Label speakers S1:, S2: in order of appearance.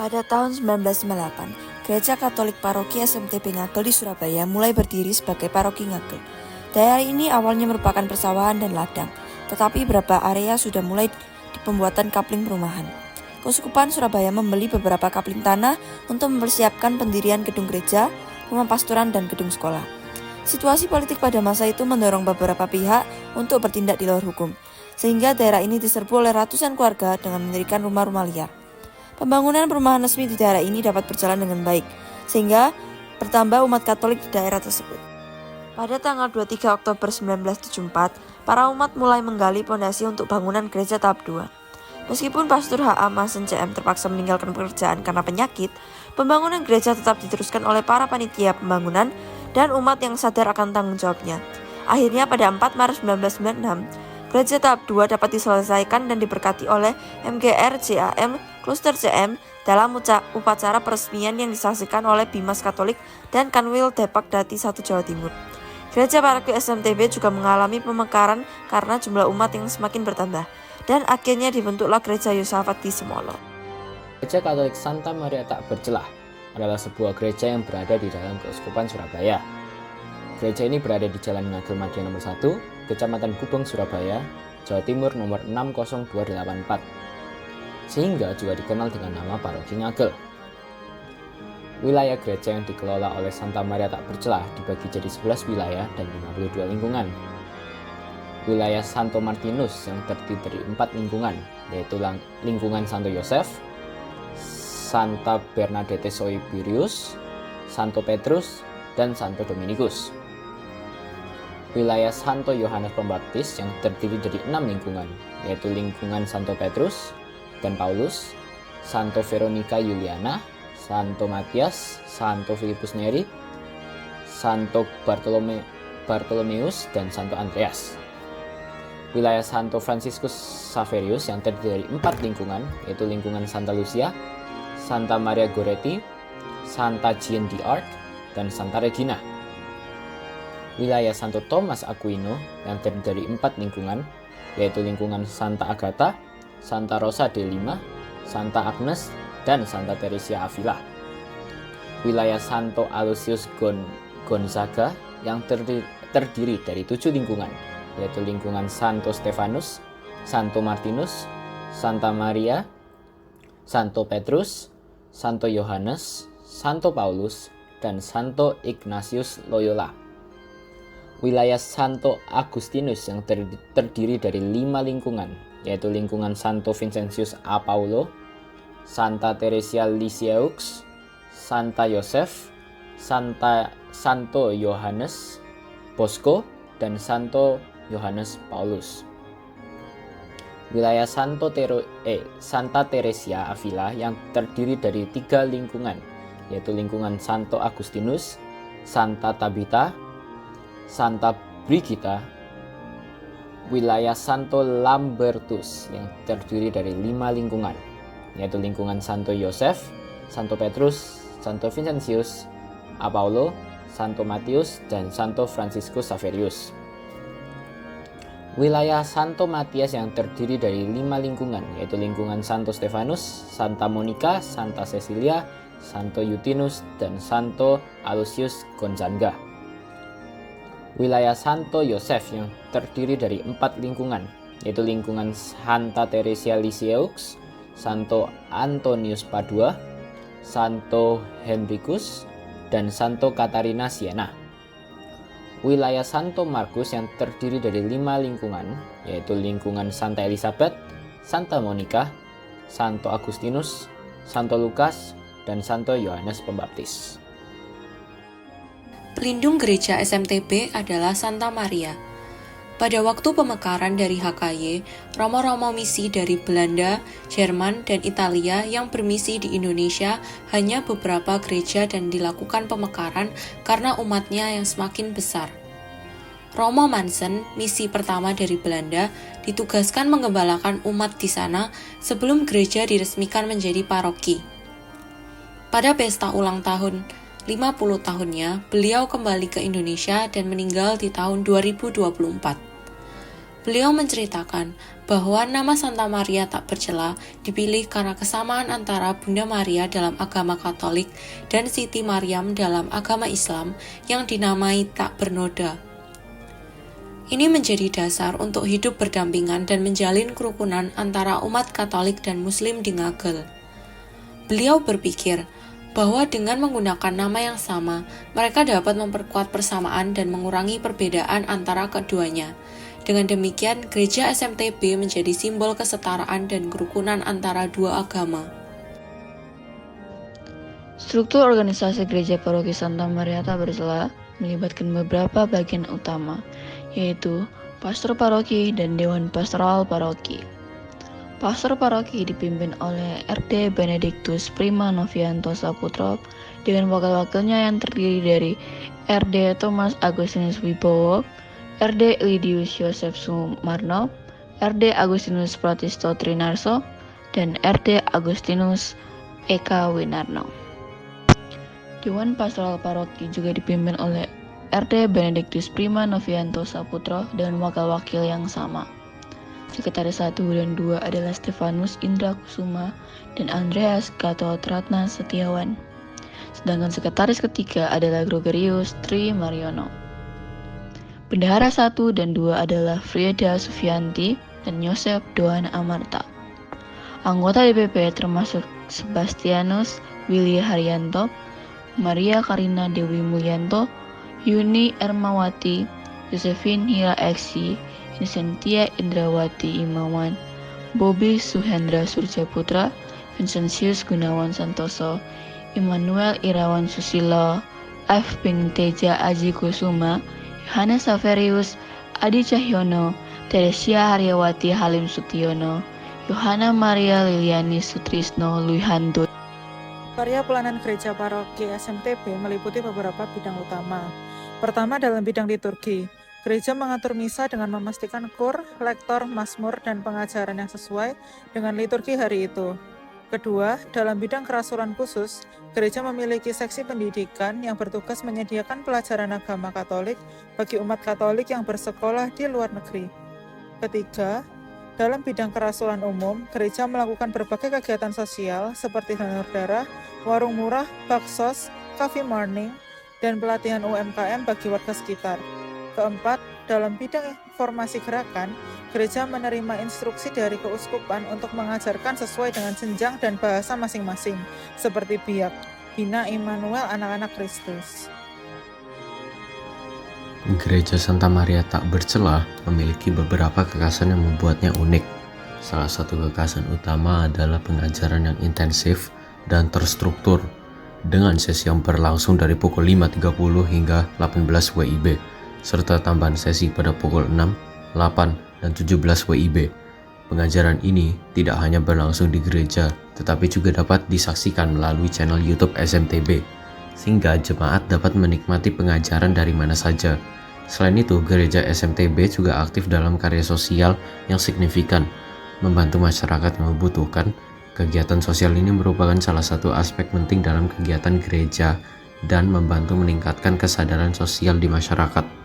S1: Pada tahun 1998, Gereja Katolik Paroki SMTP Ngagel di Surabaya mulai berdiri sebagai Paroki Ngagel. Daerah ini awalnya merupakan persawahan dan ladang, tetapi beberapa area sudah mulai di pembuatan kapling perumahan. Keuskupan Surabaya membeli beberapa kapling tanah untuk mempersiapkan pendirian gedung gereja, rumah pastoran, dan gedung sekolah. Situasi politik pada masa itu mendorong beberapa pihak untuk bertindak di luar hukum, sehingga daerah ini diserbu oleh ratusan keluarga dengan mendirikan rumah-rumah liar. Pembangunan perumahan resmi di daerah ini dapat berjalan dengan baik, sehingga bertambah umat Katolik di daerah tersebut. Pada tanggal 23 Oktober 1974, para umat mulai menggali pondasi untuk bangunan gereja tahap 2. Meskipun Pastor H.A. Masen CM terpaksa meninggalkan pekerjaan karena penyakit, pembangunan gereja tetap diteruskan oleh para panitia pembangunan dan umat yang sadar akan tanggung jawabnya. Akhirnya pada 4 Maret 1996, gereja tahap 2 dapat diselesaikan dan diberkati oleh MGR JAM Kluster CM dalam upacara peresmian yang disaksikan oleh Bimas Katolik dan Kanwil Depak Dati 1 Jawa Timur. Gereja Paroki SMTP juga mengalami pemekaran karena jumlah umat yang semakin bertambah, dan akhirnya dibentuklah Gereja Yosafat di Semolo.
S2: Gereja Katolik Santa Maria Tak Bercelah adalah sebuah gereja yang berada di dalam Keuskupan Surabaya. Gereja ini berada di Jalan Ngagel Madya nomor 1, Kecamatan Gubeng, Surabaya, Jawa Timur nomor 60284. Sehingga juga dikenal dengan nama Paroki Ngagel. Wilayah gereja yang dikelola oleh Santa Maria Tak Bercelah dibagi jadi 11 wilayah dan 52 lingkungan. Wilayah Santo Martinus yang terdiri dari 4 lingkungan, yaitu lingkungan Santo Yosef, Santa Bernadette Soibirius, Santo Petrus, dan Santo Dominikus. Wilayah Santo Yohanes Pembaptis yang terdiri dari 6 lingkungan, yaitu lingkungan Santo Petrus dan Paulus, Santo Veronica Juliana, Santo Matias, Santo Filipus Neri, Santo Bartolomeus, dan Santo Andreas. Wilayah Santo Franciscus Xaverius yang terdiri dari 4 lingkungan, yaitu lingkungan Santa Lucia, Santa Maria Goretti, Santa Jeanne d'Arc, dan Santa Regina. Wilayah Santo Thomas Aquino yang terdiri dari 4 lingkungan, yaitu lingkungan Santa Agatha, Santa Rosa de Lima, Santa Agnes, dan Santa Teresia Avila. Wilayah Santo Aloysius Gonzaga yang terdiri dari 7 lingkungan, yaitu lingkungan Santo Stefanus, Santo Martinus, Santa Maria, Santo Petrus, Santo Yohanes, Santo Paulus, dan Santo Ignatius Loyola. Wilayah Santo Agustinus yang terdiri dari 5 lingkungan, yaitu lingkungan Santo Vincentius A. Paulo, Santa Teresia Lisieux, Santa Yosef, Santo Yohanes Bosco, dan Santo Yohanes Paulus. Wilayah Santa Teresia Avila yang terdiri dari 3 lingkungan, yaitu lingkungan Santo Agustinus, Santa Tabita, Santa Brigita. Wilayah Santo Lambertus yang terdiri dari 5 lingkungan, yaitu lingkungan Santo Yosef, Santo Petrus, Santo Vincentius A. Paulo, Santo Matius, dan Santo Franciscus Xaverius. Wilayah Santo Matias yang terdiri dari 5 lingkungan, yaitu lingkungan Santo Stefanus, Santa Monica, Santa Cecilia, Santo Yutinus, dan Santo Aloysius Gonzaga. Wilayah Santo Yosef yang terdiri dari 4 lingkungan, yaitu lingkungan Santa Teresia Lisieux, Santo Antonius Padua, Santo Henricus, dan Santo Katarina Siena. Wilayah Santo Markus yang terdiri dari 5 lingkungan, yaitu lingkungan Santa Elizabeth, Santa Monica, Santo Agustinus, Santo Lukas, dan Santo Yohanes Pembaptis.
S3: Pelindung gereja SMTP adalah Santa Maria. Pada waktu pemekaran dari HKY, romo-romo misi dari Belanda, Jerman, dan Italia yang bermisi di Indonesia hanya beberapa gereja dan dilakukan pemekaran karena umatnya yang semakin besar. Romo Mansen, misi pertama dari Belanda, ditugaskan menggembalakan umat di sana sebelum gereja diresmikan menjadi paroki. Pada pesta ulang tahun 50 tahunnya, beliau kembali ke Indonesia dan meninggal di tahun 2024. Beliau menceritakan bahwa nama Santa Maria tak bercela dipilih karena kesamaan antara Bunda Maria dalam agama Katolik dan Siti Maryam dalam agama Islam yang dinamai tak bernoda. Ini menjadi dasar untuk hidup berdampingan dan menjalin kerukunan antara umat Katolik dan Muslim di Ngagel. Beliau berpikir bahwa dengan menggunakan nama yang sama, mereka dapat memperkuat persamaan dan mengurangi perbedaan antara keduanya. Dengan demikian, gereja SMTB menjadi simbol kesetaraan dan kerukunan antara dua agama.
S4: Struktur organisasi Gereja Paroki Santa Maria tak bercela melibatkan beberapa bagian utama, yaitu pastor paroki dan dewan pastoral paroki. Pastor paroki dipimpin oleh RD Benedictus Prima Novianto Saputro dengan wakil-wakilnya yang terdiri dari RD Thomas Agustinus Wibowo, RD Lidius Yosef Sumarno, RD Agustinus Pratisto Trinarso, dan RD Agustinus Eka Winarno. Dewan Pastoral Paroki juga dipimpin oleh RD Benedictus Prima Novianto Saputro dan wakil-wakil yang sama. Sekretaris 1 dan 2 adalah Stefanus Indra Kusuma dan Andreas Gatot Ratna Setiawan. Sedangkan sekretaris ketiga adalah Gregorius Tri Mariono. Bendahara 1 dan 2 adalah Frieda Sufianti dan Yosef Doan Amarta. Anggota DPP termasuk Sebastianus Willy Haryanto, Maria Karina Dewi Mulyanto, Yuni Ermawati, Josephine Hira Eksi, Insentia Indrawati Imawan, Bobi Suhendra Surjaputra, Vincentius Gunawan Santoso, Immanuel Irawan Susilo, F. Ping Teja Aji Kusuma, Yohanes Saverius, Adi Cahyono, Teresia Haryawati Halim Sutiono, Yohana Maria Liliani Sutrisno Luihanto.
S5: Karya pelayanan gereja paroki SMTB meliputi beberapa bidang utama. Pertama, dalam bidang liturgi. Gereja mengatur misa dengan memastikan kur, lektor, mazmur, dan pengajaran yang sesuai dengan liturgi hari itu. Kedua, dalam bidang kerasulan khusus, gereja memiliki seksi pendidikan yang bertugas menyediakan pelajaran agama Katolik bagi umat Katolik yang bersekolah di luar negeri. Ketiga, dalam bidang kerasulan umum, gereja melakukan berbagai kegiatan sosial seperti donor darah, warung murah, baksos, coffee morning, dan pelatihan UMKM bagi warga sekitar. Keempat, dalam bidang informasi gerakan, gereja menerima instruksi dari keuskupan untuk mengajarkan sesuai dengan jenjang dan bahasa masing-masing, seperti biak, Bina Immanuel Anak-anak Kristus.
S2: Gereja Santa Maria tak bercela memiliki beberapa kekhasan yang membuatnya unik. Salah satu kekhasan utama adalah pengajaran yang intensif dan terstruktur, dengan sesi yang berlangsung dari pukul 5.30 hingga 18 WIB, serta tambahan sesi pada pukul 6, 8, dan 17 WIB. Pengajaran ini tidak hanya berlangsung di gereja, tetapi juga dapat disaksikan melalui channel YouTube SMTB, sehingga jemaat dapat menikmati pengajaran dari mana saja. Selain itu, gereja SMTB juga aktif dalam karya sosial yang signifikan, membantu masyarakat yang membutuhkan. Kegiatan sosial ini merupakan salah satu aspek penting dalam kegiatan gereja dan membantu meningkatkan kesadaran sosial di masyarakat.